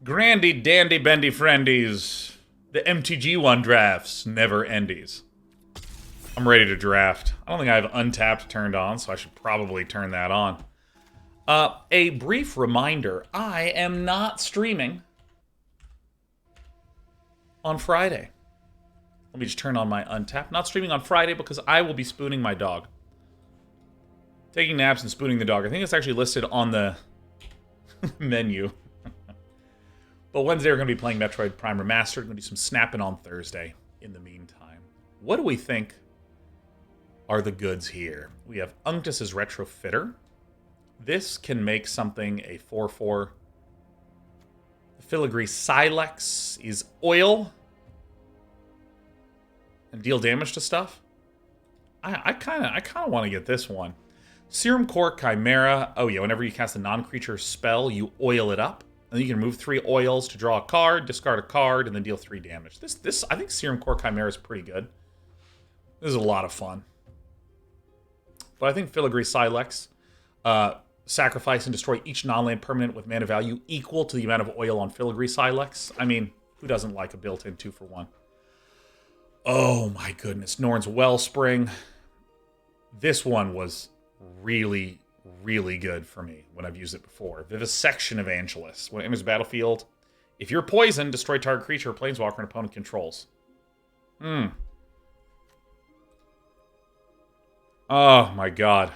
Grandy dandy bendy friendies. The MTG ONE Drafts never endies. I'm ready to draft. I don't think I have Untapped turned on, so I should probably turn that on. A brief reminder, I am not streaming on Friday. Let me just turn on my Untapped. Not streaming on Friday because I will be spooning my dog. Taking naps and spooning the dog. I think it's actually listed on the menu. But Wednesday we're going to be playing Metroid Prime Remastered. We're going to do some snapping on Thursday in the meantime. What do we think are the goods here? We have Unctus's Retrofitter. This can make something a 4/4. The Filigree Silex is oil and deal damage to stuff. I kind of want to get this one. Serum Core Chimera. Oh yeah, whenever you cast a non-creature spell, you oil it up. And then you can remove 3 oils to draw a card, discard a card, and then deal 3 damage. This I think Serum Core Chimera is pretty good. This is a lot of fun. But I think Filigree Silex, sacrifice and destroy each non-land permanent with mana value equal to the amount of oil on Filigree Silex. I mean, who doesn't like a built-in 2-for-1? Oh my goodness, Norn's Wellspring. This one was really good for me when I've used it before. Vivisection Evangelist. When it enters battlefield, if you're poisoned, destroy target creature or planeswalker an opponent controls. Oh my god.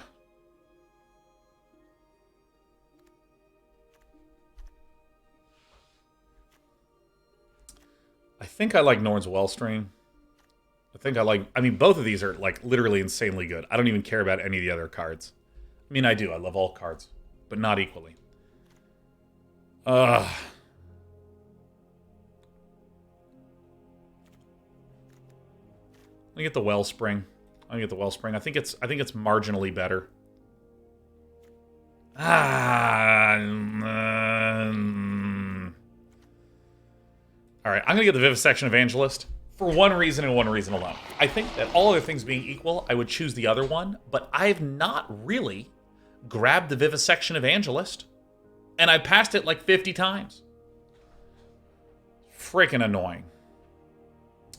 I think I like Norn's Wellspring. I mean, both of these are, like, literally insanely good. I don't even care about any of the other cards. I mean, I do. I love all cards. But not equally. Let me get the Wellspring. I think it's marginally better. Alright, I'm going to get the Vivisection Evangelist. For one reason and one reason alone. I think that all other things being equal, I would choose the other one, but I've not really grabbed the Vivisection Evangelist, and I passed it like 50 times. Freaking annoying.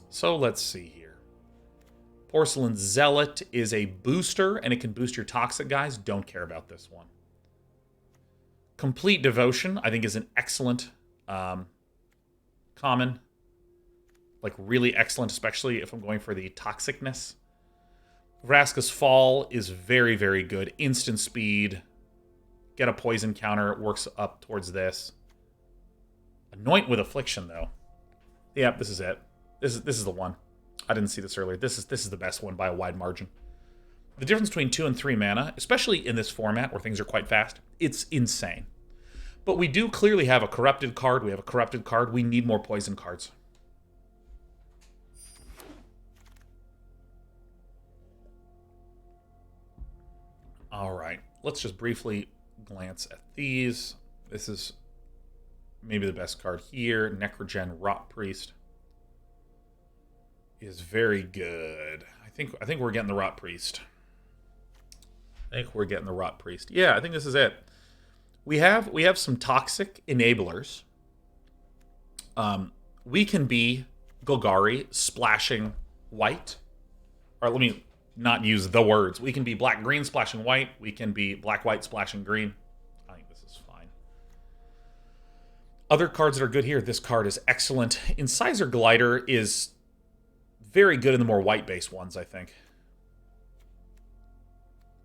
So let's see here. Porcelain Zealot is a booster, and it can boost your toxic guys. Don't care about this one. Complete Devotion, I think, is an excellent common. Like, really excellent, especially if I'm going for the toxicness. Vraska's Fall is very good. Instant speed. Get a poison counter. It works up towards this. Anoint with Affliction, though. Yeah, this is it. This is the one. I didn't see this earlier. This is the best one by a wide margin. The difference between 2 and 3 mana, especially in this format where things are quite fast, it's insane. But we do clearly have a corrupted card. We have a corrupted card. We need more poison cards. Alright, let's just briefly glance at these. This is maybe the best card here. Necrogen Rot Priest is very good. I think we're getting the Rot Priest. Yeah, I think this is it. We have some toxic enablers. We can be Golgari splashing white. Or let me not use the words. We can be black-green splashing white. We can be black-white splashing green. I think this is fine. Other cards that are good here. This card is excellent. Incisor Glider is very good in the more white-based ones, I think.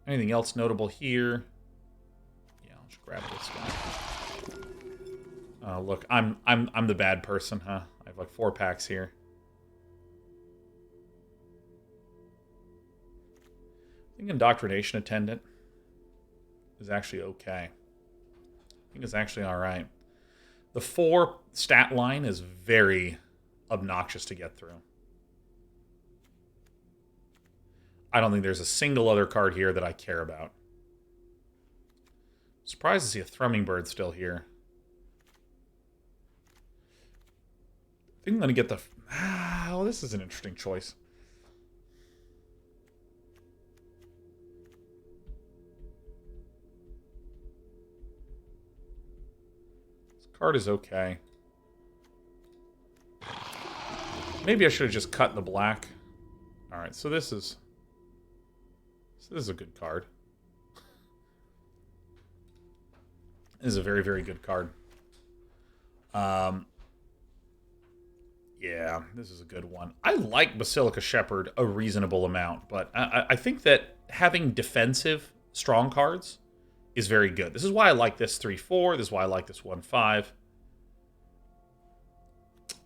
Anything else notable here? Yeah, I'll just grab this guy. Oh, look, I'm the bad person, huh? I have like 4 packs here. I think Indoctrination Attendant is actually okay. I think it's actually alright. The 4 stat line is very obnoxious to get through. I don't think there's a single other card here that I care about. Surprised to see a Thrumming Bird still here. I think I'm going to get the... Oh, this is an interesting choice. This card is okay. Maybe I should have just cut the black. Alright, so this is a good card. This is a very, very good card. Yeah, this is a good one. I like Basilica Shepherd a reasonable amount, but I think that having defensive strong cards is very good. This is why I like this 3/4. This is why I like this 1/5.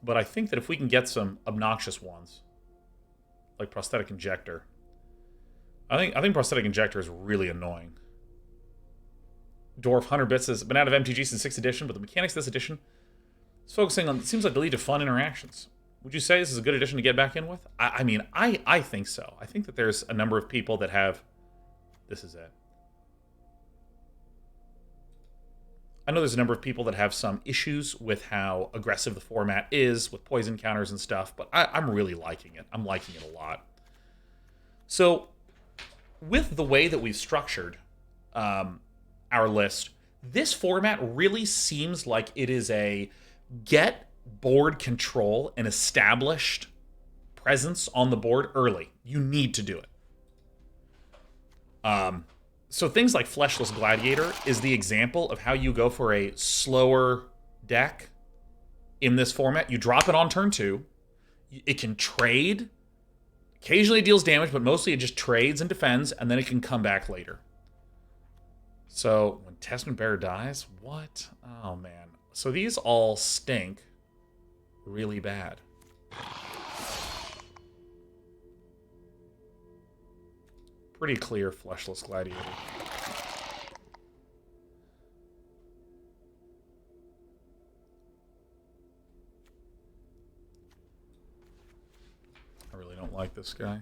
But I think that if we can get some obnoxious ones, like Prosthetic Injector, I think Prosthetic Injector is really annoying. Dwarf 100 bits has been out of MTG since 6th edition, but the mechanics of this edition is focusing on, it seems like, the lead to fun interactions. Would you say this is a good edition to get back in with? I mean, I think so. I think that there's a number of people that have... This is it. I know there's a number of people that have some issues with how aggressive the format is with poison counters and stuff, but I'm really liking it. I'm liking it a lot. So, with the way that we've structured our list, this format really seems like it is a get board control and established presence on the board early. You need to do it. So things like Fleshless Gladiator is the example of how you go for a slower deck in this format. You drop it on turn 2. It can trade. Occasionally it deals damage, but mostly it just trades and defends, and then it can come back later. So, when Testament Bearer dies? What? Oh, man. So these all stink really bad. Pretty clear Fleshless Gladiator. I really don't like this guy.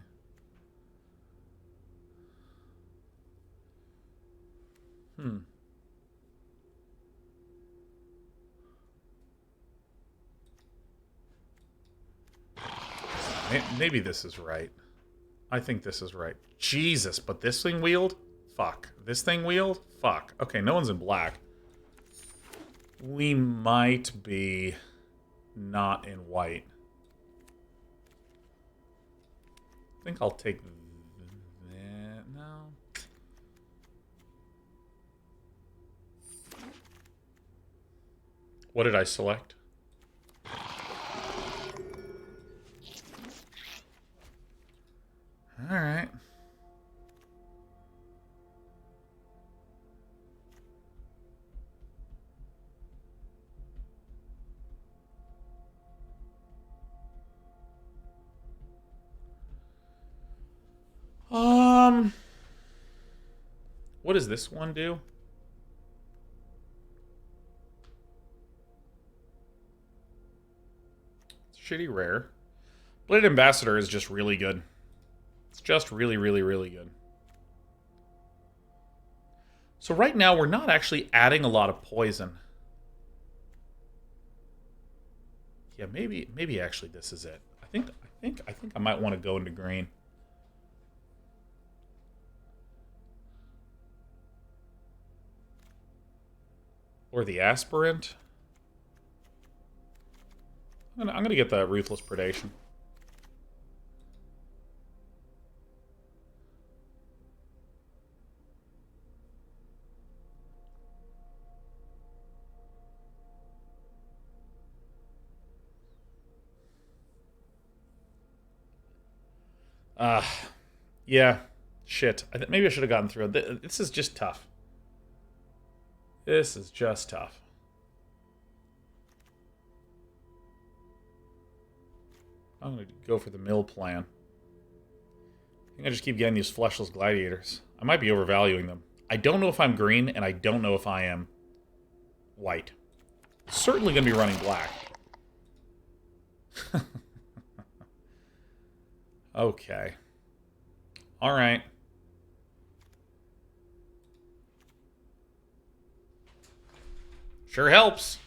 Maybe this is right. I think this is right. Jesus, but this thing wheeled? Fuck. This thing wheeled? Fuck. Okay, no one's in black. We might be not in white. I think I'll take that. No. What did I select? All right. What does this one do? It's shitty rare. Bladed Ambassador is just really good. It's just really, really, really good. So right now we're not actually adding a lot of poison. Yeah, maybe actually this is it. I think I might want to go into green. Or the Aspirant. I'm gonna get the Ruthless Predation. Yeah. Shit. Maybe I should have gotten through it. This is just tough. This is just tough. I'm going to go for the mill plan. I think I just keep getting these Fleshless Gladiators. I might be overvaluing them. I don't know if I'm green, and I don't know if I am white. Certainly going to be running black. Okay. All right. Sure helps.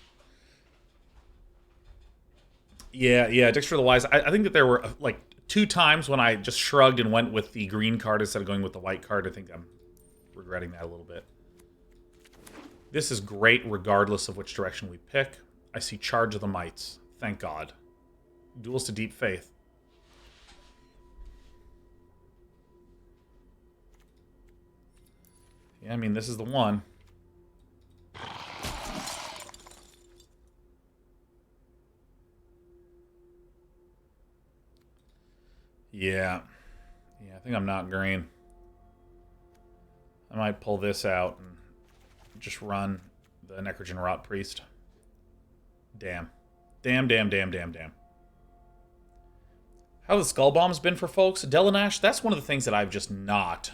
Yeah, Dicks for the Wise. I think that there were, like, 2 times when I just shrugged and went with the green card instead of going with the white card. I think I'm regretting that a little bit. This is great regardless of which direction we pick. I see Charge of the Mites. Thank God. Duels to Deep Faith. Yeah, I mean, this is the one. Yeah. Yeah, I think I'm not green. I might pull this out and just run the Necrogen Rot Priest. Damn. Damn. How the Skull Bomb's been for folks? Delanash, that's one of the things that I've just not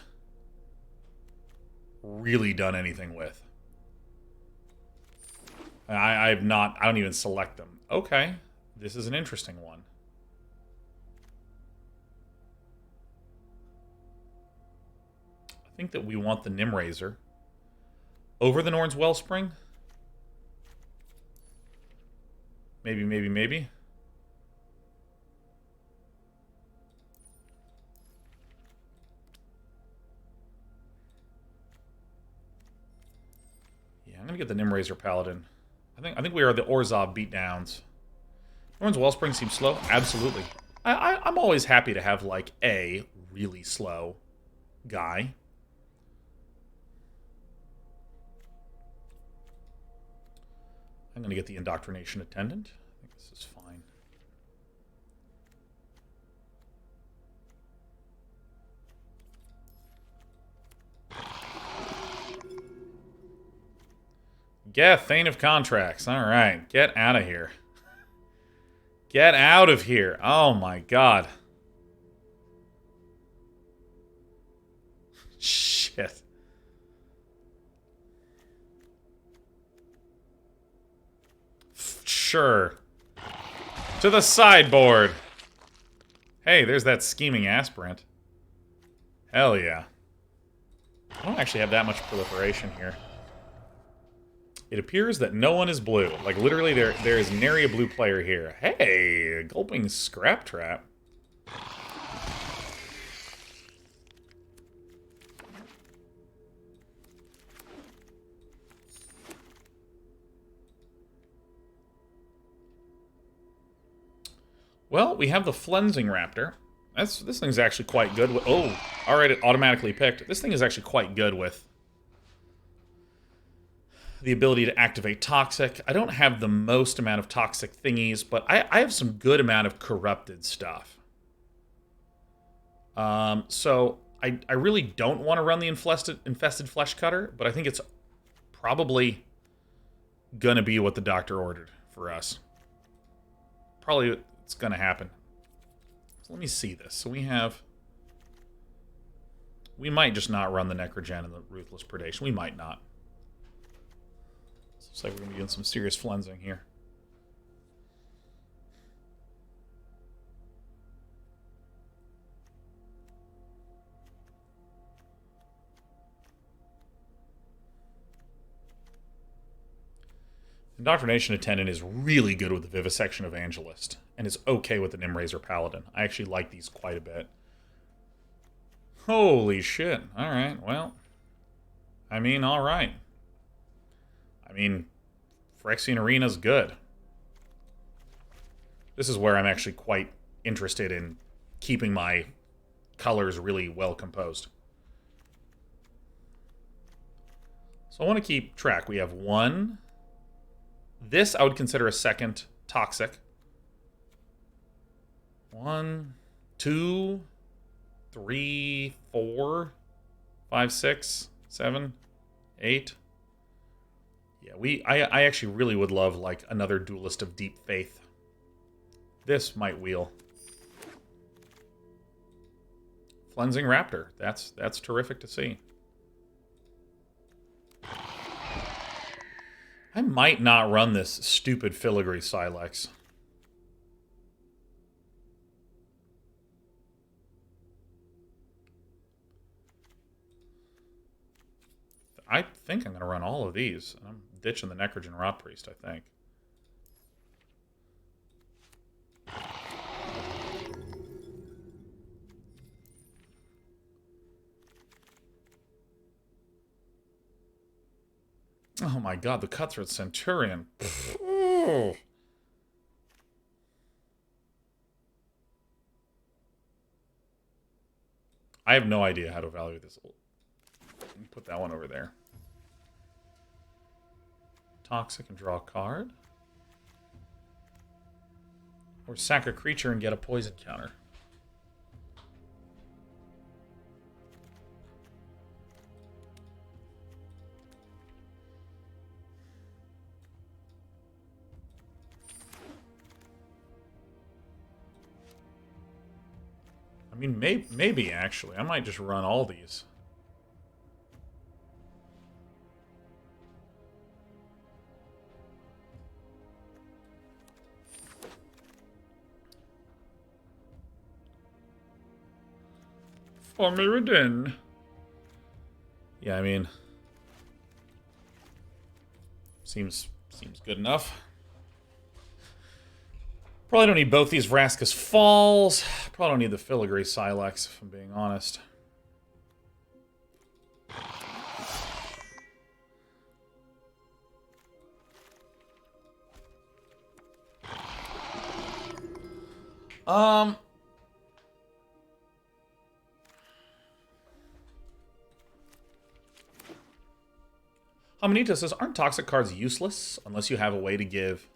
really done anything with. I don't even select them. Okay. This is an interesting one. I think that we want the Nimraiser over the Norn's Wellspring. Maybe. Yeah, I'm gonna get the Nimraiser Paladin. I think we are the Orzhov beatdowns. Norn's Wellspring seems slow. Absolutely. I'm always happy to have like a really slow guy. I'm going to get the Indoctrination Attendant. I think this is fine. Yeah, Thane of Contracts. All right, get out of here. Get out of here. Oh my god. Shit. Sure. To the sideboard. Hey, there's that scheming aspirant. Hell yeah. I don't actually have that much proliferation here. It appears that no one is blue. Like, literally, there is nary a blue player here. Hey, Gulping Scrap Trap. Well, we have the Flensing Raptor. This thing's actually quite good with... Oh, alright, it automatically picked. This thing is actually quite good with the ability to activate Toxic. I don't have the most amount of Toxic thingies, but I have some good amount of Corrupted stuff. So I really don't want to run the Infested Flesh Cutter, but I think it's probably gonna be what the doctor ordered for us. Probably it's gonna happen. So let me see this. So we might just not run the Necrogen and the Ruthless Predation. We might not. Looks like we're going to be doing some serious flensing here. Indoctrination Attendant is really good with the Vivisection Evangelist, and is okay with the Nimraiser Paladin. I actually like these quite a bit. Holy shit. Alright, well. I mean, alright. I mean, Phyrexian Arena's good. This is where I'm actually quite interested in keeping my colors really well composed. So I want to keep track. We have one. This I would consider a second Toxic. 1, 2, 3, 4, 5, 6, 7, 8. Yeah, I actually really would love like another Duelist of Deep Faith. This might wheel. Flensing Raptor. That's terrific to see. I might not run this stupid Filigree Silex. I think I'm going to run all of these. I'm ditching the Necrogen Rot Priest, I think. Oh my god, the Cutthroat Centurion. I have no idea how to value this. Put that one over there. Toxic and draw a card. Or sack a creature and get a poison counter. I mean, maybe actually. I might just run all these. For Mirrodin. Yeah, I mean, seems good enough. Probably don't need both these Vraska's Falls. Probably don't need the Filigree Silex, if I'm being honest. Hamanita says, aren't toxic cards useless unless you have a way to give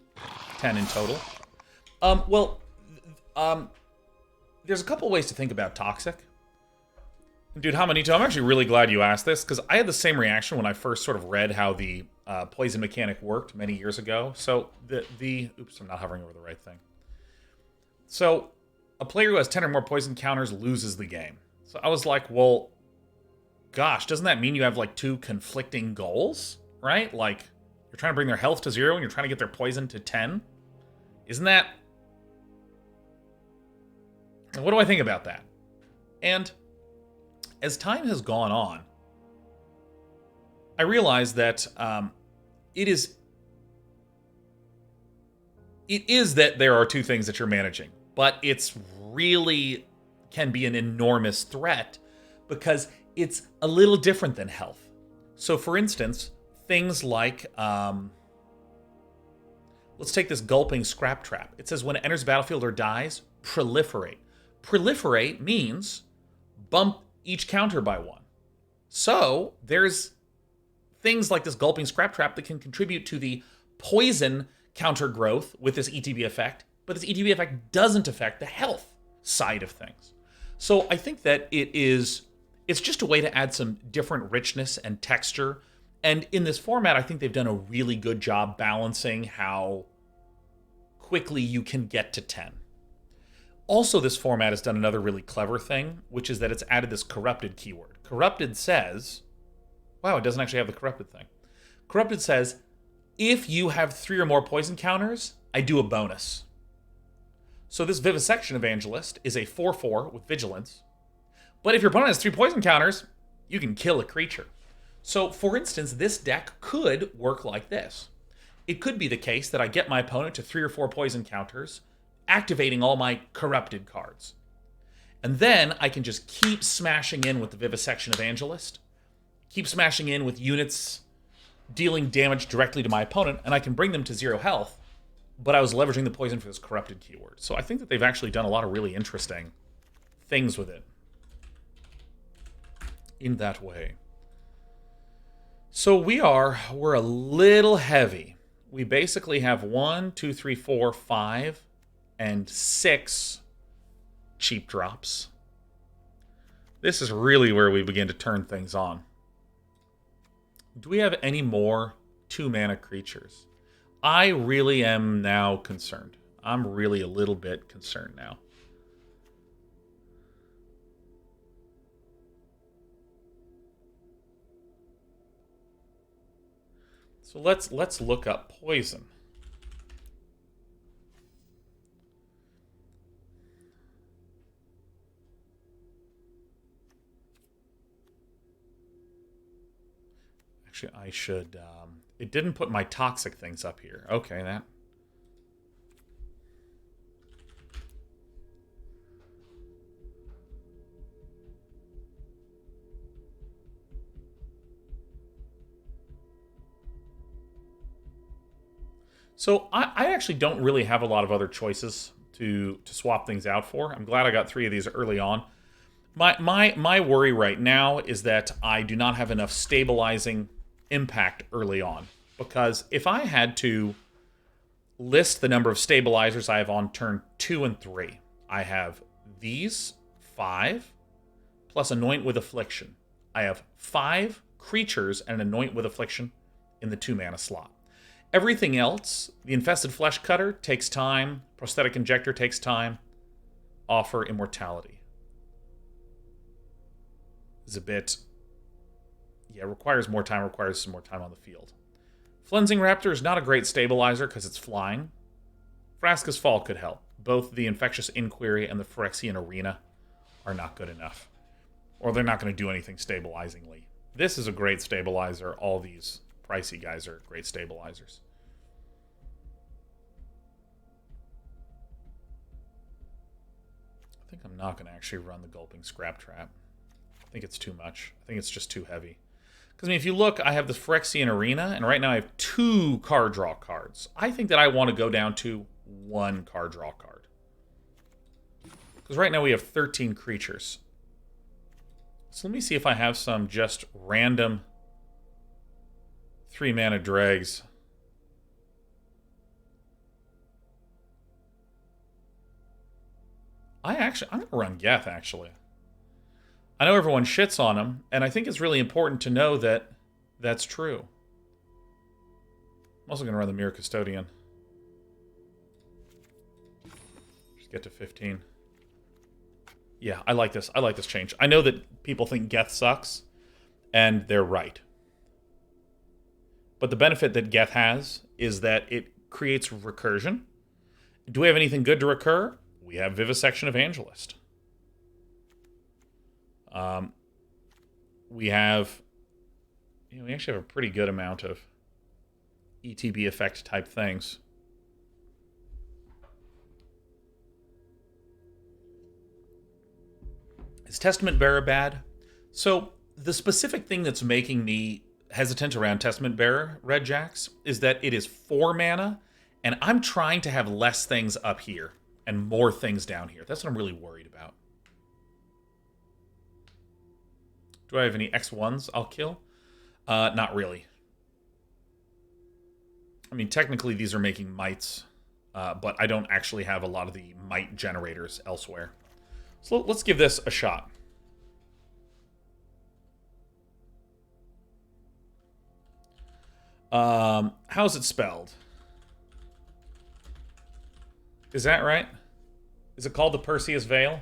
10 in total? There's a couple ways to think about toxic. Dude, Hamanito, I'm actually really glad you asked this, because I had the same reaction when I first sort of read how the poison mechanic worked many years ago. So, oops, I'm not hovering over the right thing. So, a player who has 10 or more poison counters loses the game. So I was like, well, gosh, doesn't that mean you have, like, two conflicting goals? Right? Like, you're trying to bring their health to 0 and you're trying to get their poison to 10? Isn't that... What do I think about that? And as time has gone on, I realize that it is that there are two things that you're managing, but it's really can be an enormous threat because it's a little different than health. So, for instance, things like, let's take this Gulping Scrap Trap. It says when it enters the battlefield or dies, proliferate. Proliferate means bump each counter by 1. So, there's things like this Gulping Scrap Trap that can contribute to the poison counter growth with this ETB effect, but this ETB effect doesn't affect the health side of things. So, I think that it's just a way to add some different richness and texture. And in this format, I think they've done a really good job balancing how quickly you can get to 10. Also, this format has done another really clever thing, which is that it's added this corrupted keyword. Corrupted says, wow, it doesn't actually have the corrupted thing. Corrupted says, if you have 3 or more poison counters, I do a bonus. So this Vivisection Evangelist is a 4/4 with Vigilance. But if your opponent has 3 poison counters, you can kill a creature. So, for instance, this deck could work like this. It could be the case that I get my opponent to 3 or 4 poison counters, activating all my corrupted cards. And then I can just keep smashing in with the Vivisection Evangelist, keep smashing in with units dealing damage directly to my opponent, and I can bring them to 0 health, but I was leveraging the poison for this corrupted keyword. So I think that they've actually done a lot of really interesting things with it in that way. So we're a little heavy. We basically have 1, 2, 3, 4, 5, and 6 cheap drops. This is really where we begin to turn things on. Do we have any more 2-mana creatures? I really am now concerned. I'm really a little bit concerned now. So let's look up poison. Actually, I should... it didn't put my toxic things up here. Okay, that... So I actually don't really have a lot of other choices to swap things out for. I'm glad I got 3 of these early on. My worry right now is that I do not have enough stabilizing impact early on. Because if I had to list the number of stabilizers I have on turn 2 and 3, I have these 5 plus Anoint with Affliction. I have 5 creatures and Anoint with Affliction in the 2-mana slot. Everything else, the Infested Flesh Cutter takes time, Prosthetic Injector takes time, Offer Immortality is a bit... yeah, requires more time, requires some more time on the field. Flensing Raptor is not a great stabilizer because it's flying. Vraska's Fall could help. Both the Infectious Inquiry and the Phyrexian Arena are not good enough. Or they're not going to do anything stabilizingly. This is a great stabilizer. All these pricey guys are great stabilizers. I think I'm not going to actually run the Gulping Scrap Trap. I think it's too much. I think it's just too heavy. Because, I mean, if you look, I have the Phyrexian Arena, and right now I have 2 card draw cards. I think that I want to go down to 1 card draw card. Because right now we have 13 creatures. So let me see if I have some just random 3-mana dregs. I'm going to run Geth, actually. I know everyone shits on him, and I think it's really important to know that that's true. I'm also going to run the Mirror Custodian. Just get to 15. Yeah, I like this. I like this change. I know that people think Geth sucks, and they're right. But the benefit that Geth has is that it creates recursion. Do we have anything good to recur? We have Vivisection Evangelist. We have... we actually have a pretty good amount of ETB effect type things. Is Testament Bearer bad? So, the specific thing that's making me hesitant around Testament Bearer, Red Jacks, is that it is 4 mana, and I'm trying to have less things up here and more things down here. That's what I'm really worried about. Do I have any X1s I'll kill? Not really. I mean, technically these are making mites, but I don't actually have a lot of the mite generators elsewhere. So let's give this a shot. How's it spelled? Is that right? Is it called the Perseus Veil?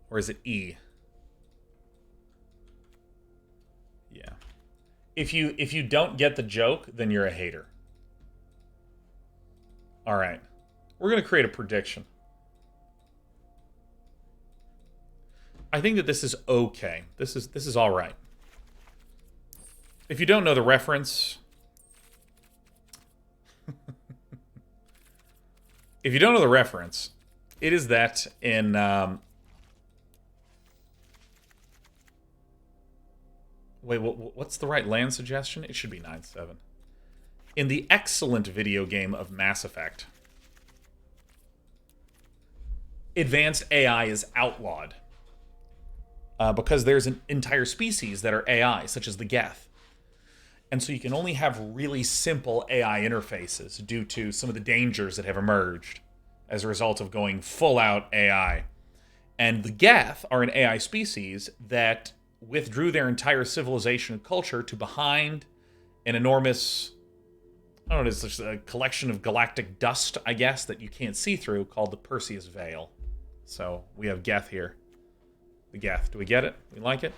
Or is it E? Yeah. If you don't get the joke, then you're a hater. All right. We're going to create a prediction. I think that this is okay. This is all right. If you don't know the reference, if you don't know the reference, it is that in wait, what's the right land suggestion? It should be 9/7. In the excellent video game of Mass Effect, advanced AI is outlawed. Because there's an entire species that are AI, such as the Geth. And so you can only have really simple AI interfaces due to some of the dangers that have emerged as a result of going full-out AI. And the Geth are an AI species that withdrew their entire civilization and culture to behind an enormous, I don't know, it's just a collection of galactic dust, I guess, that you can't see through, called the Perseus Veil. So we have Geth here. The Geth. Do we get it? We like it?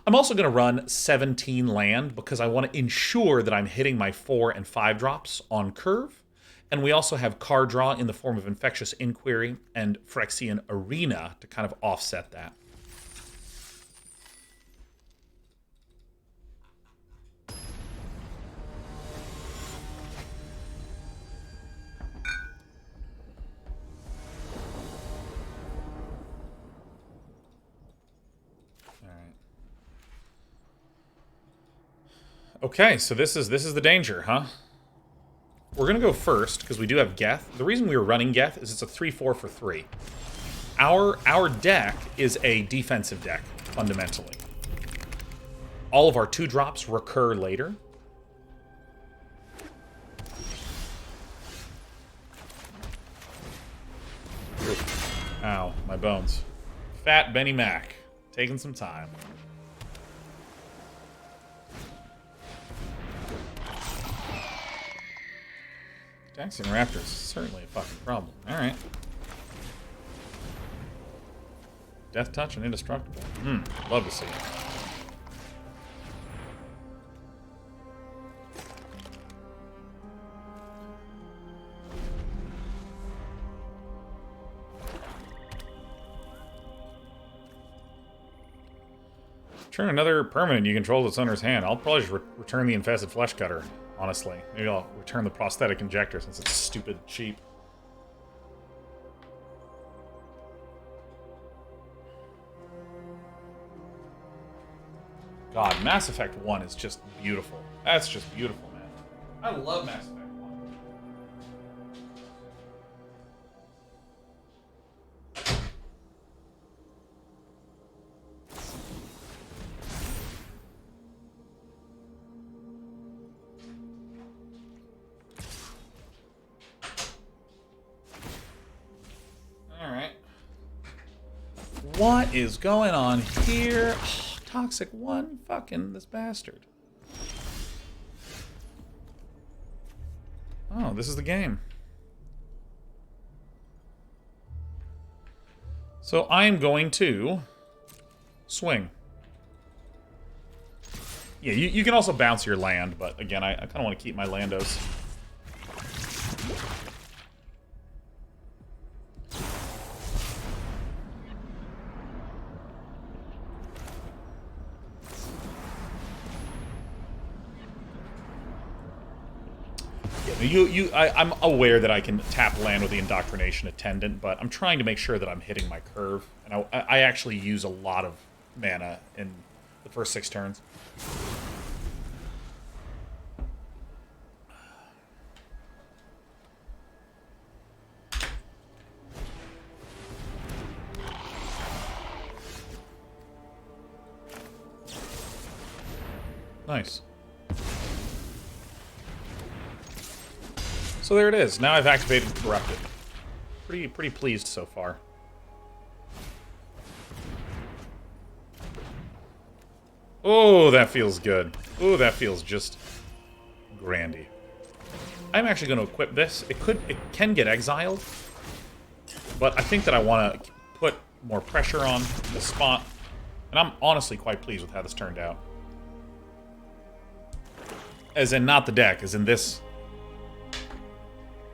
I'm also going to run 17 land because I want to ensure that I'm hitting my 4 and 5 drops on curve. And we also have card draw in the form of Infectious Inquiry and Phyrexian Arena to kind of offset that. Okay, so this is the danger, huh? we're going to go first, because we do have Geth. The reason we were running Geth is it's a 3-4 for 3. Our deck is a defensive deck, fundamentally. All of our 2-drops recur later. Ow, my bones. Fat Benny Mac. Taking some time. Taxing Raptors is certainly a fucking problem. Alright. Death Touch and Indestructible. Love to see it. Turn another permanent you control to its owner's hand. I'll probably just return the Infested Flesh Cutter, honestly. Maybe I'll return the Prosthetic Injector since it's stupid cheap. God, Mass Effect 1 is just beautiful. That's just beautiful, man. I love Mass Effect 1. What is going on here? Oh, Toxic 1, fucking this bastard. Oh, this is the game. So I am going to swing. Yeah, you can also bounce your land, but again, I kind of want to keep my landos. I'm aware that I can tap land with the Indoctrination Attendant, but I'm trying to make sure that I'm hitting my curve. And I actually use a lot of mana in the first 6 turns. Nice. So there it is. Now I've activated Corrupted. Pretty pleased so far. Oh, that feels good. Oh, that feels just grandy. I'm actually going to equip this. It can get exiled, but I think that I want to put more pressure on the spot, and I'm honestly quite pleased with how this turned out. As in, not the deck, as in this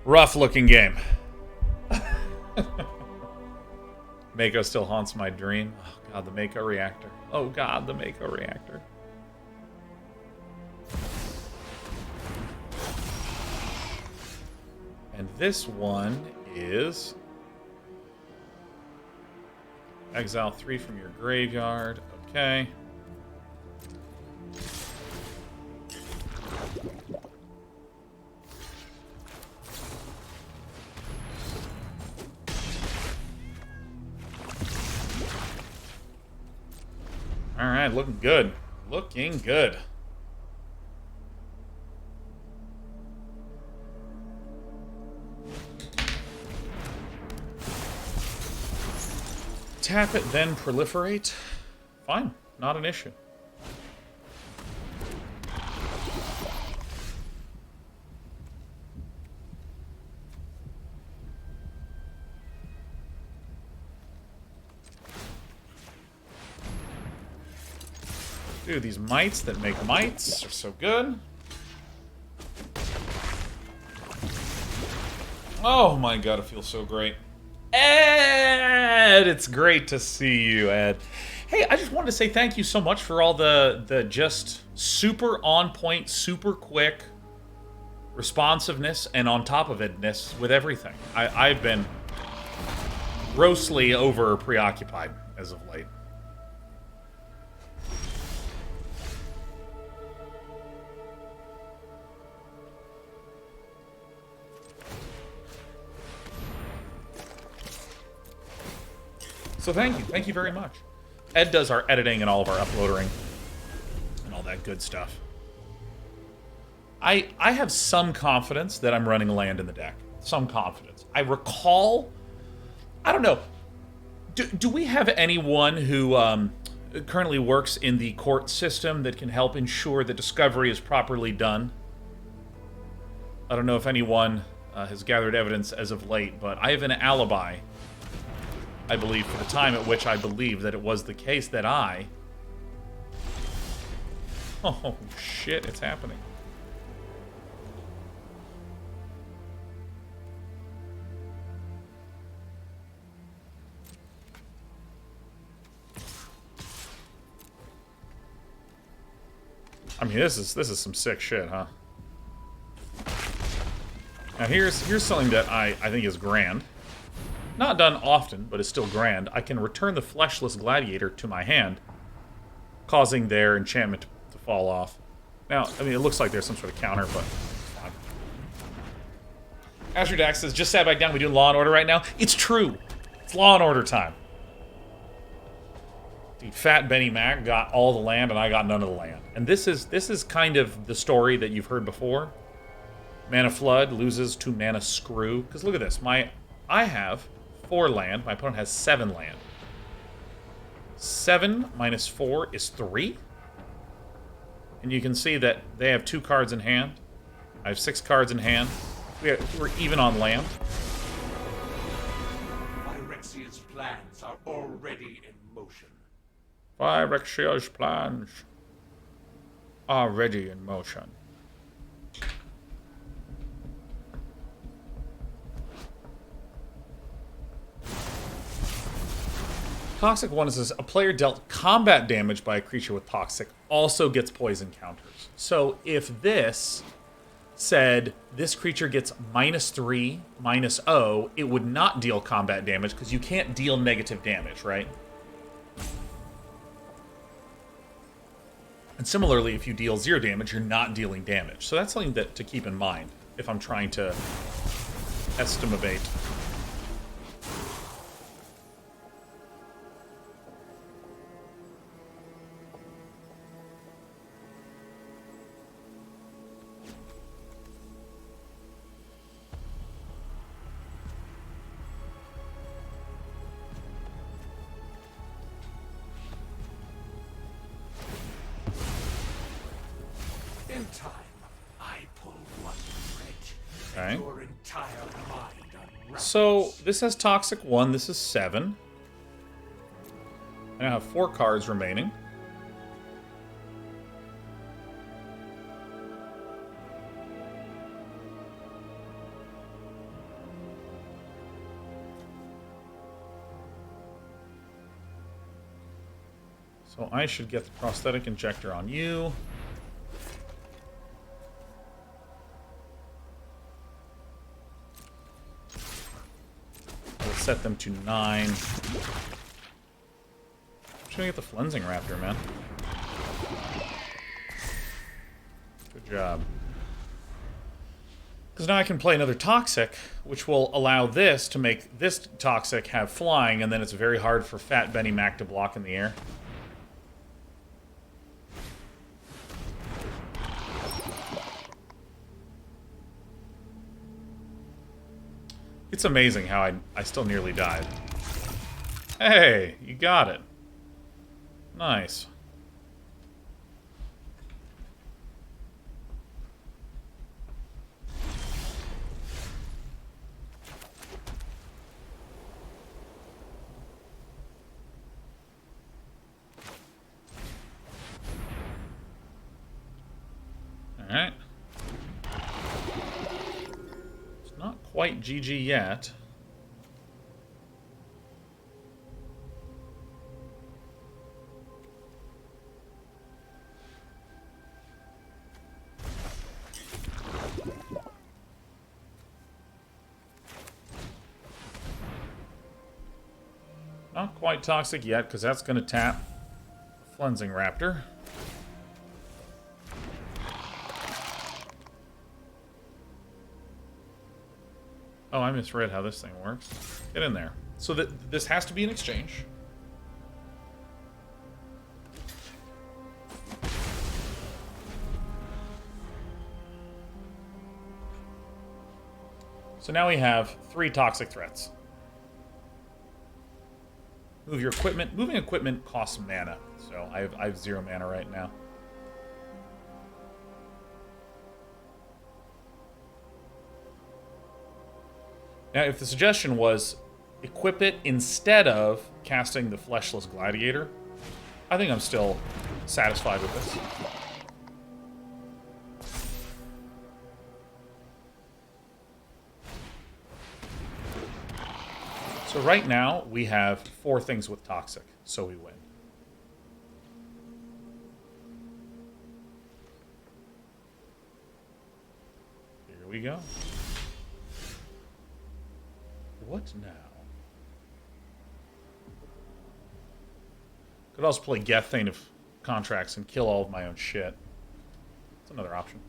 rough-looking game. Mako still haunts my dream. Oh god, the Mako reactor. Oh god, the Mako reactor. And this one is exile 3 from your graveyard. Okay. Alright, looking good. Looking good. Tap it, then proliferate. Fine, not an issue. Dude, these mites that make mites are so good. Oh my god, it feels so great. Ed! It's great to see you, Ed. Hey, I just wanted to say thank you so much for all the just super on point, super quick responsiveness and on top of itness with everything. I've been grossly over preoccupied as of late. So thank you very much. Ed does our editing and all of our uploading and all that good stuff. I have some confidence that I'm running land in the deck. Some confidence. I recall, I don't know, do we have anyone who currently works in the court system that can help ensure that discovery is properly done? I don't know if anyone has gathered evidence as of late, but I have an alibi, I believe, for the time at which I believe that it was the case that I... Oh, shit, it's happening. I mean, this is some sick shit, huh? Now here's something that I think is grand. Not done often, but is still grand. I can return the Fleshless Gladiator to my hand, causing their enchantment to fall off. Now, I mean, it looks like there's some sort of counter, but fine. Azure Dax says, just sat back down, we doing Law and Order right now? It's true. It's Law and Order time. Dude, Fat Benny Mac got all the land, and I got none of the land. And this is kind of the story that you've heard before. Mana Flood loses to Mana Screw. Because look at this. I have 4 land. My opponent has 7 land. 7 minus 4 is 3. And you can see that they have 2 cards in hand. I have 6 cards in hand. We're even on land. Phyrexia's plans are already in motion. Phyrexia's plans are already in motion. Toxic 1 says, a player dealt combat damage by a creature with Toxic also gets poison counters. So if this said this creature gets -3, -0, it would not deal combat damage because you can't deal negative damage, right? And similarly, if you deal 0 damage, you're not dealing damage. So that's something to keep in mind if I'm trying to estimate. In time, I pull one thread. Okay. And your entire mind unravels. So this has Toxic 1, this is 7. I now have 4 cards remaining. So I should get the Prosthetic Injector on you. We'll set them to 9. I'm just gonna get the Flensing Raptor, man. Good job. Because now I can play another Toxic, which will allow this to make this Toxic have flying, and then it's very hard for Fat Benny Mac to block in the air. It's amazing how I still nearly died. Hey, you got it. Nice. Alright. Not quite GG yet. Not quite Toxic yet, because that's going to tap Flensing Raptor. Oh, I misread how this thing works. Get in there. So this has to be an exchange. So now we have 3 toxic threats. Move your equipment. Moving equipment costs mana, so I have 0 mana right now. Now, if the suggestion was equip it instead of casting the Fleshless Gladiator, I think I'm still satisfied with this. So right now, we have 4 things with Toxic, so we win. Here we go. What now? Could also play Gethane of Contracts and kill all of my own shit. That's another option.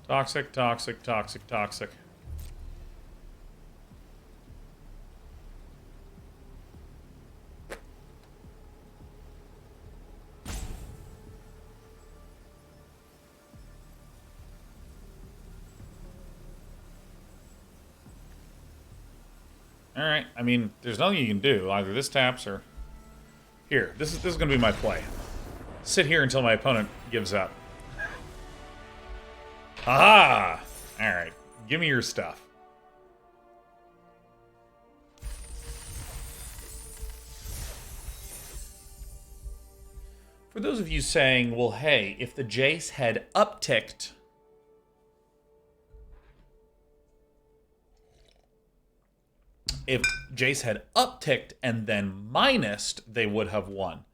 Toxic, toxic, toxic, toxic. Alright, I mean, there's nothing you can do. Either this taps or... Here, this is going to be my play. Sit here until my opponent gives up. Aha! Alright, give me your stuff. For those of you saying, well, hey, if the Jace had upticked... If Jace had upticked and then minused, they would have won.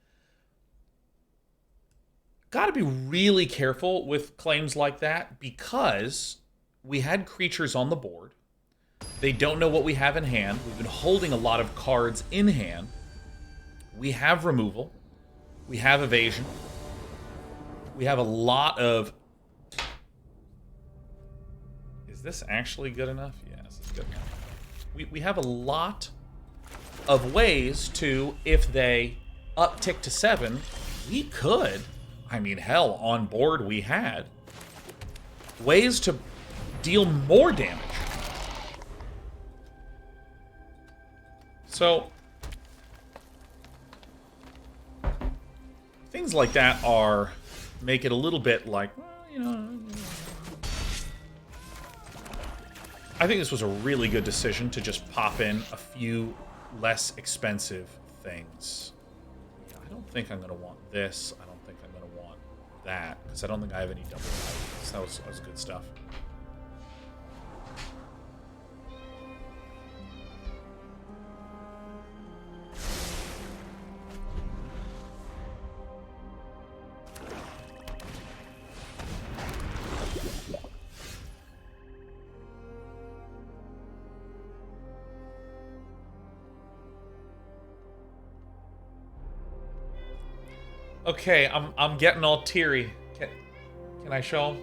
Gotta be really careful with claims like that because we had creatures on the board. They don't know what we have in hand. We've been holding a lot of cards in hand. We have removal. We have evasion. We have a lot of... Is this actually good enough? Yeah, this is good enough. We have a lot of ways to, if they uptick to 7, we could... I mean, hell, on board we had ways to deal more damage. So, things like that make it a little bit like, well, you know... I think this was a really good decision to just pop in a few less expensive things. Yeah, I don't think I'm going to want this. I don't think I'm going to want that, because I don't think I have any double items. That was good stuff. Okay, I'm getting all teary. Can I show him?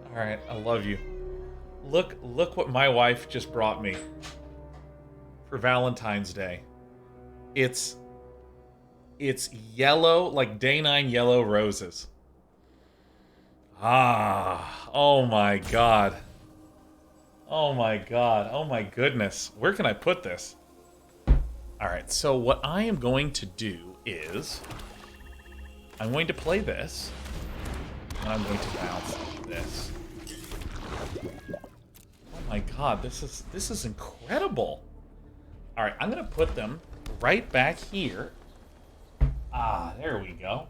All right, I love you. Look what my wife just brought me for Valentine's Day. It's yellow, like day 9 yellow roses. Ah, oh my god. Oh my god. Oh my goodness. Where can I put this? All right, so what I am going to do is I'm going to play this, and I'm going to bounce this. Oh my god, this is incredible. All right, I'm gonna put them right back here. Ah, there we go.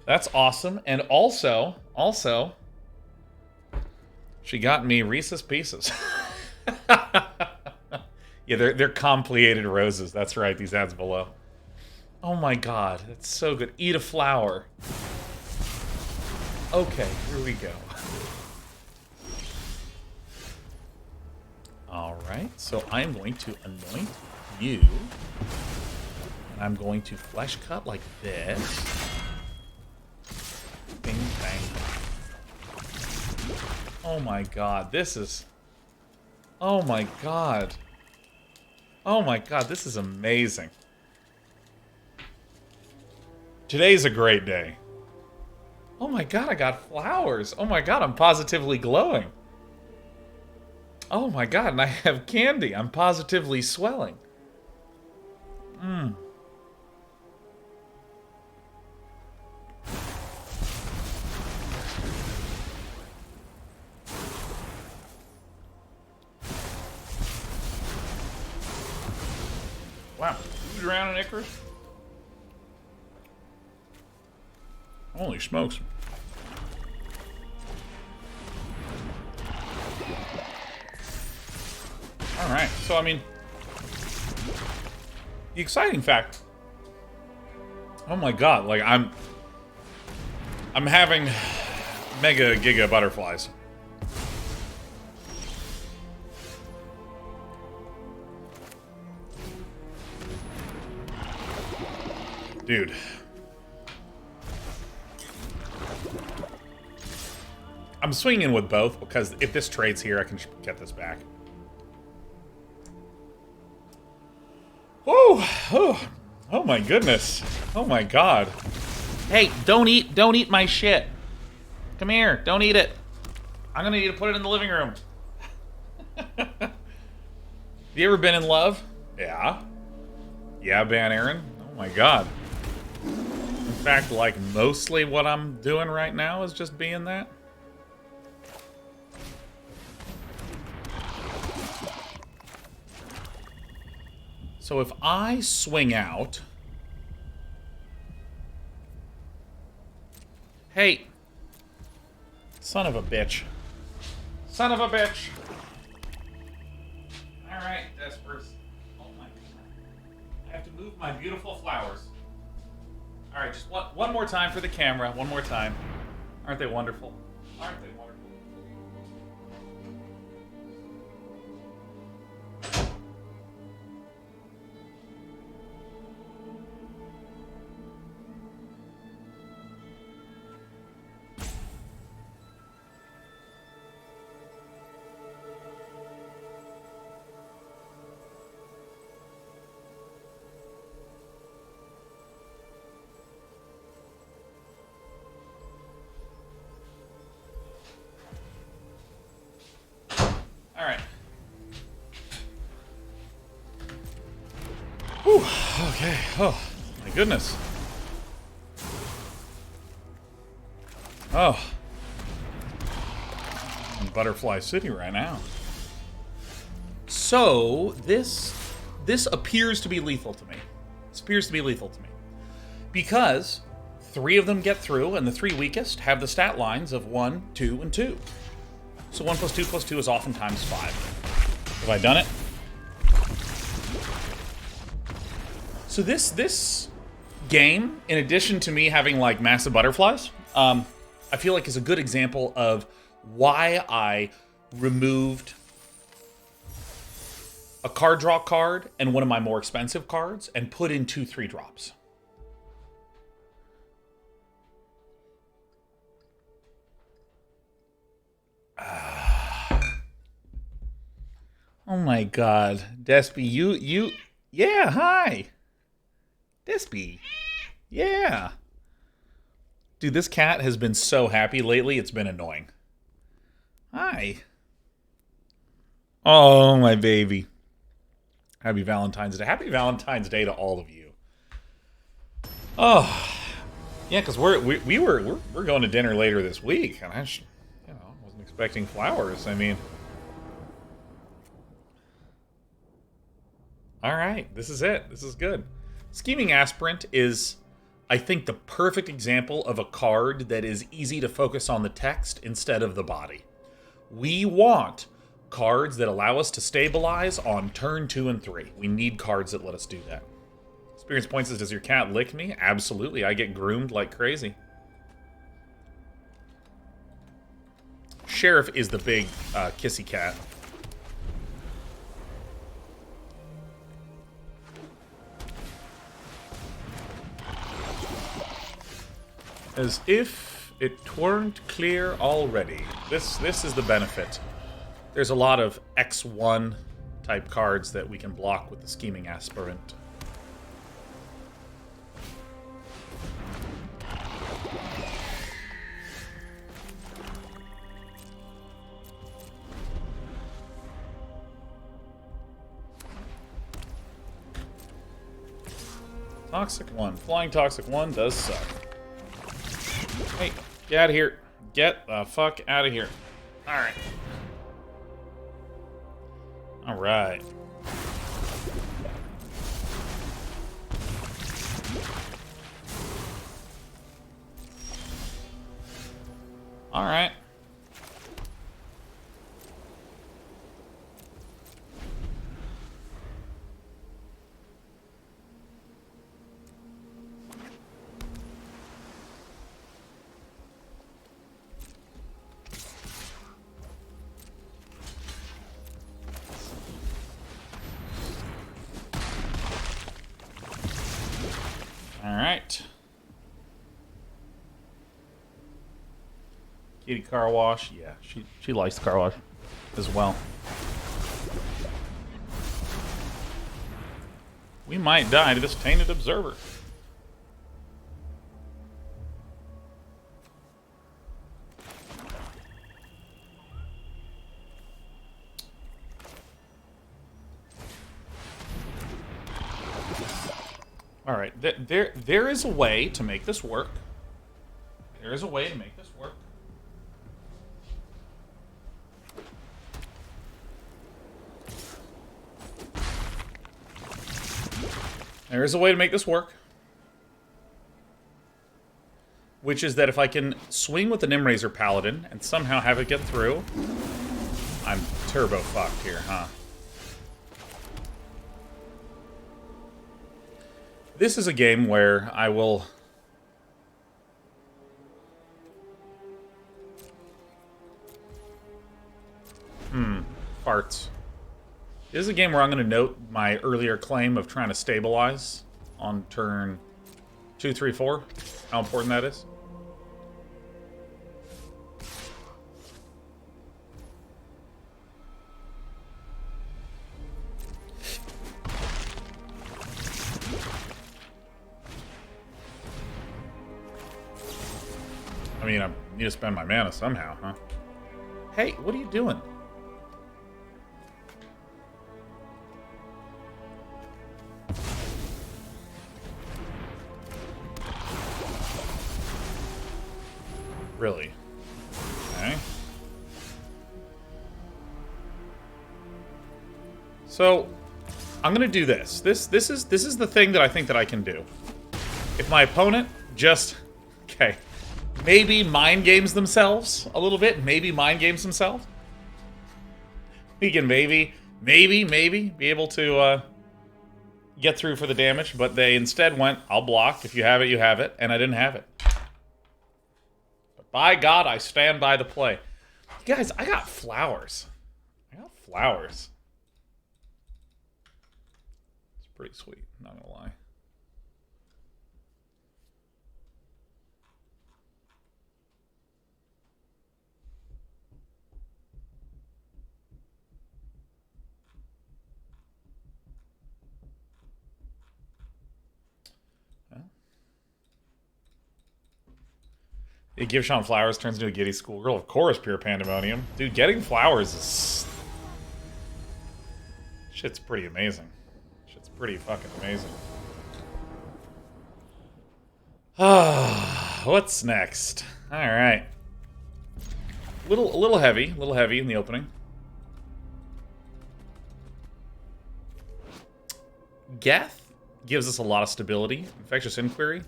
That's awesome, and also, she got me Reese's Pieces. Yeah, they're complicated roses. That's right. These ads below. Oh my god, that's so good. Eat a flower. Okay, here we go. Alright, so I'm going to anoint you. And I'm going to flesh cut like this. Bing, bang. Oh my god, this is... Oh my god. Oh my god, this is amazing. Today's a great day. Oh my god, I got flowers. Oh my god, I'm positively glowing. Oh my god, and I have candy. I'm positively swelling. Mmm. Wow, food around in Icarus? Holy smokes. Alright, so I mean, the exciting fact, oh my god, like I'm having mega giga butterflies. Dude. I'm swinging with both because if this trades here, I can get this back. Oh, oh my goodness. Oh my god. Hey, don't eat my shit. Come here, don't eat it. I'm gonna need to put it in the living room. You ever been in love? Yeah. Yeah, Ban Aaron? Oh my god. In fact, like, mostly what I'm doing right now is just being that. So if I swing out... Hey! Son of a bitch. Son of a bitch! Alright, Despers. Oh my god. I have to move my beautiful flowers. Alright, just one more time for the camera. One more time. Aren't they wonderful? Aren't they wonderful? Alright. Whew, okay. Oh, my goodness. Oh. I'm in Butterfly City right now. So, this appears to be lethal to me. This appears to be lethal to me. Because 3 of them get through, and the 3 weakest have the stat lines of 1, 2, and 2. So 1 + 2 is oftentimes 5. Have I done it? So this game, in addition to me having like massive butterflies, I feel like is a good example of why I removed a card draw card and one of my more expensive cards and put in 2 3-drops. Oh my god. Despy, you... Yeah, hi! Despy. Yeah. Dude, this cat has been so happy lately, it's been annoying. Hi. Oh, my baby. Happy Valentine's Day. Happy Valentine's Day to all of you. Oh. Yeah, because we're going to dinner later this week, and I wasn't expecting flowers. I mean... Alright, this is it. This is good. Scheming Aspirant is, I think, the perfect example of a card that is easy to focus on the text instead of the body. We want cards that allow us to stabilize on turn 2 and 3. We need cards that let us do that. Experience points says, does your cat lick me? Absolutely, I get groomed like crazy. Sheriff is the big kissy cat. As if it weren't clear already. This is the benefit There's a lot of X1 type cards that we can block with the Scheming Aspirant. Toxic 1. Flying Toxic 1 does suck. Hey, get out of here. Get the fuck out of here. Alright. Alright. Alright. Alright. Kitty car wash. Yeah, she likes the car wash as well. We might die to this tainted observer. All right, there is a way to make this work. There is a way to make this work. There is a way to make this work. Which is that if I can swing with the Nimraiser Paladin and somehow have it get through, I'm turbo fucked here, huh? This is a game where I will... Farts. This is a game where I'm going to note my earlier claim of trying to stabilize on turn 2, 3, 4. How important that is. I mean, I need to spend my mana somehow, huh? Hey, what are you doing? Really? Okay. So, I'm gonna do this. This is the thing that I think that I can do. If my opponent just... Okay. Maybe mind games themselves a little bit. Maybe mind games themselves. We can maybe be able to get through for the damage, but they instead went, I'll block. If you have it, you have it. And I didn't have it. But by God, I stand by the play. You guys, I got flowers. I got flowers. It's pretty sweet, not gonna lie. It gives Sean flowers, turns into a giddy schoolgirl. Of course, pure pandemonium. Dude, getting flowers is... Shit's pretty amazing. Shit's pretty fucking amazing. What's next? Alright. A little heavy in the opening. Geth gives us a lot of stability. Infectious Inquiry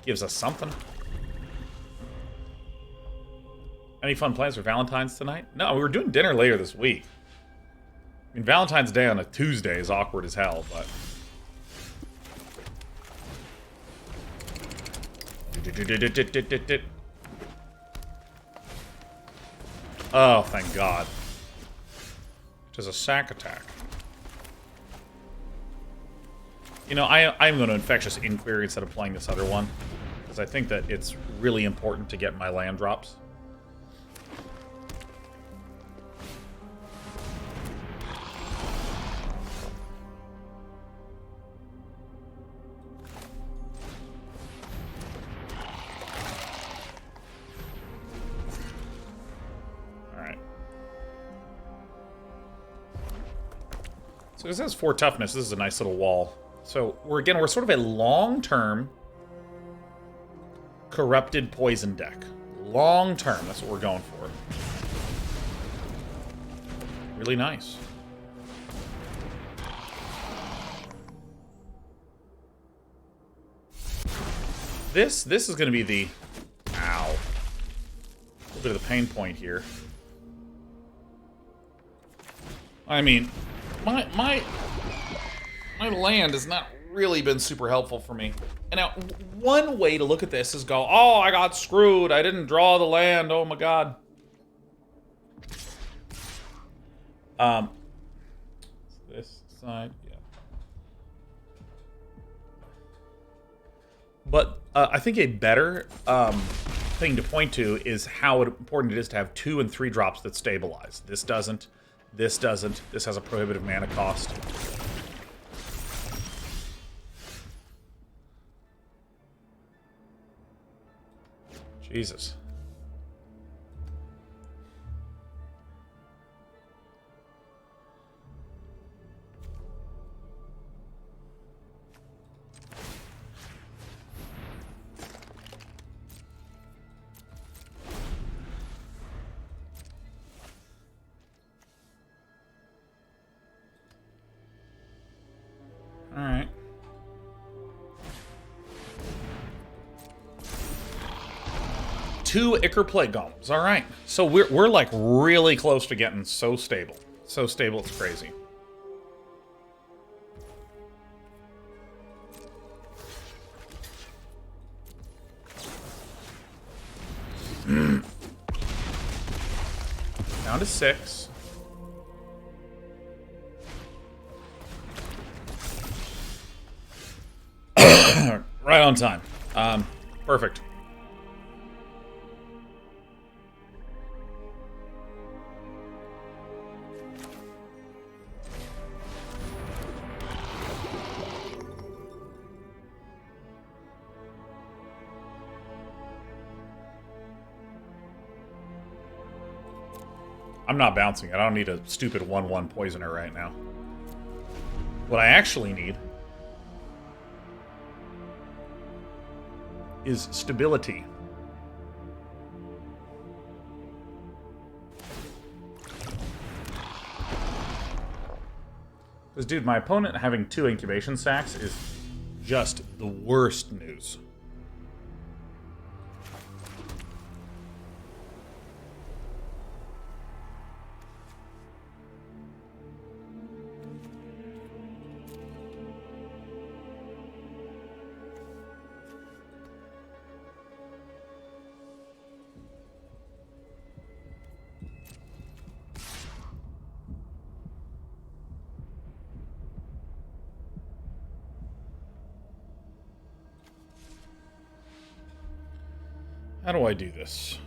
gives us something. Any fun plans for Valentine's tonight? No, we were doing dinner later this week. I mean, Valentine's Day on a Tuesday is awkward as hell, but... Oh, thank God. Which is a sack attack. You know, I'm going to Infectious Inquiry instead of playing this other one. Because I think that it's really important to get my land drops. So this has 4 toughness. This is a nice little wall. So we're sort of a long-term corrupted poison deck. Long-term, that's what we're going for. Really nice. This is going to be the... Ow. A little bit of the pain point here. I mean, my land has not really been super helpful for me. And now, one way to look at this is go, oh, I got screwed. I didn't draw the land. Oh my god. This side, yeah. But I think a better thing to point to is how important it is to have 2 and 3 drops that stabilize. This doesn't. This doesn't. This has a prohibitive mana cost. Jesus. All right. Two Ichor Plague Golems. All right. So we're like really close to getting so stable. So stable, it's crazy. Down to 6. Right on time. Perfect. I'm not bouncing it. I don't need a stupid 1/1 poisoner right now. What I actually need is stability. Because, dude, my opponent having 2 incubation sacks is just the worst news. How do I do this?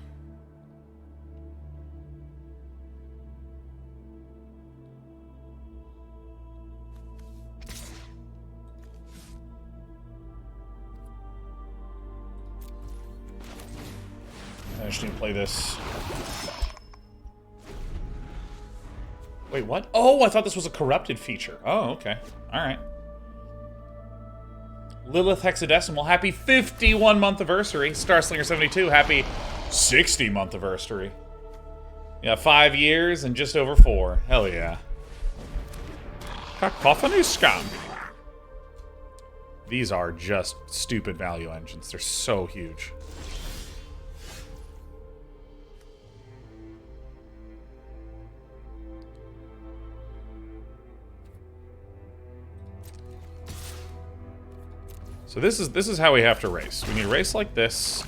I just need to play this. Wait, what? Oh, I thought this was a corrupted feature. Oh, okay. Alright. Lilith Hexadecimal, happy 51-month anniversary. Starslinger72, happy 60-month anniversary. Yeah, 5 years and just over 4. Hell yeah. Cacophony Scum. These are just stupid value engines. They're so huge. So this is how we have to race. We need to race like this.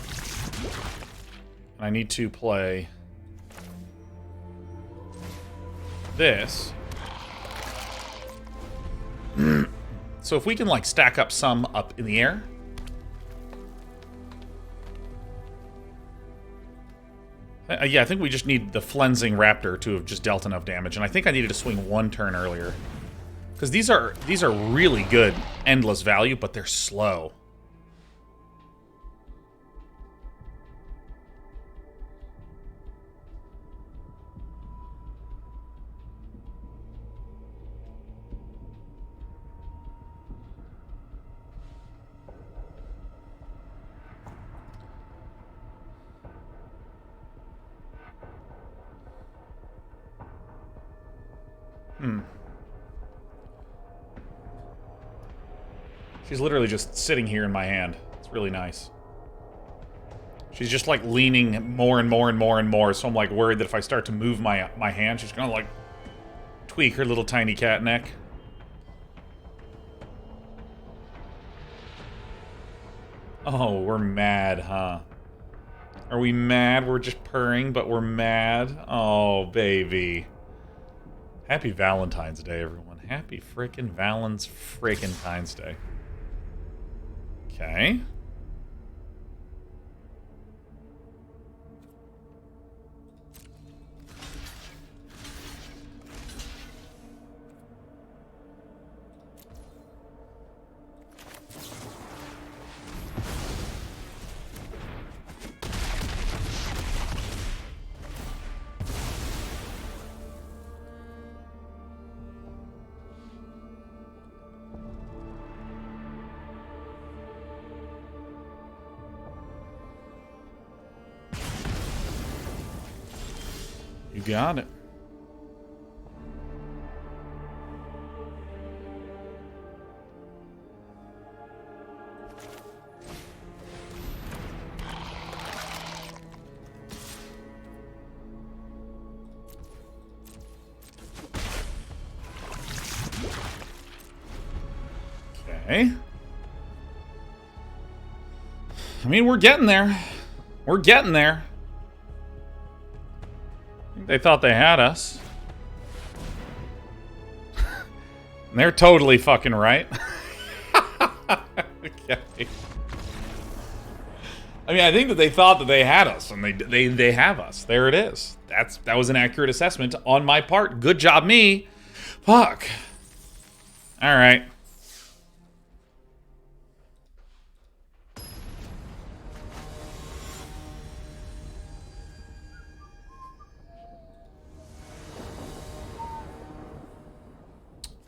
And I need to play this. So if we can like stack up some up in the air. Yeah, I think we just need the Flensing Raptor to have just dealt enough damage. And I think I needed to swing 1 turn earlier. Because these are really good endless value, but they're slow. She's literally just sitting here in my hand. It's really nice. She's just like leaning more and more and more and more, so I'm like worried that if I start to move my hand, she's gonna like tweak her little tiny cat neck. Oh, we're mad, huh? Are we mad? We're just purring, but we're mad? Oh, baby. Happy Valentine's Day, everyone. Happy frickin' Times Day. Okay. You got it. Okay. I mean, we're getting there. We're getting there. They thought they had us. And they're totally fucking right. Okay. I mean, I think that they thought that they had us, and they have us. There it is. That was an accurate assessment on my part. Good job, me. Fuck. All right.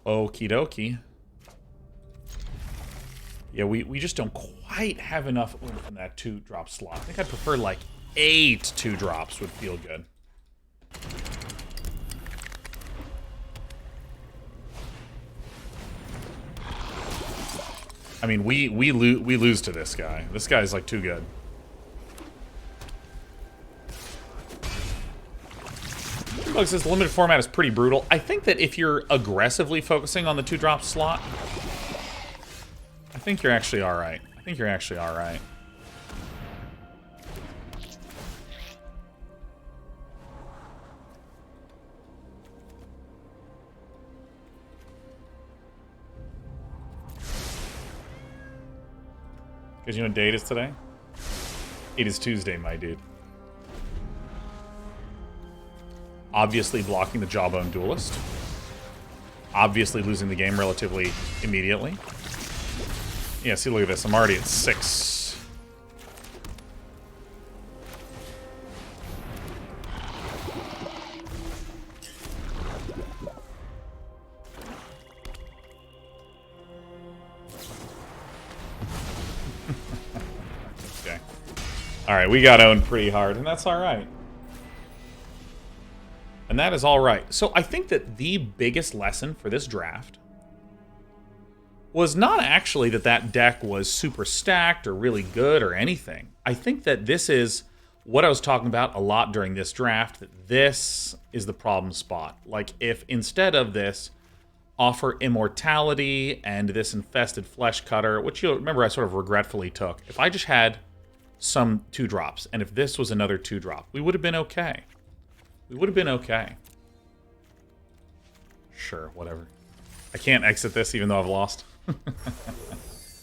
Okie dokie. Yeah, we just don't quite have enough oomph in that 2-drop slot. I think I'd prefer like 8 2-drops would feel good. I mean, we lose to this guy. This guy's like too good. Looks, this limited format is pretty brutal. I think that if you're aggressively focusing on the 2-drop slot, I think you're actually alright. I think you're actually alright. Because you know what date is today? It is Tuesday, my dude. Obviously blocking the Jawbone Duelist. Obviously losing the game relatively immediately. Yeah, see, look at this. I'm already at 6. Okay. Alright, we got owned pretty hard, and that's alright. And that is all right. So I think that the biggest lesson for this draft was not actually that that deck was super stacked or really good or anything. I think that this is what I was talking about a lot during this draft, that this is the problem spot. Like, if instead of this, offer Immortality and this Infested Flesh Cutter, which you'll remember I sort of regretfully took, if I just had some 2-drops, and if this was another 2-drop, we would have been okay. We would have been okay. Sure, whatever. I can't exit this even though I've lost.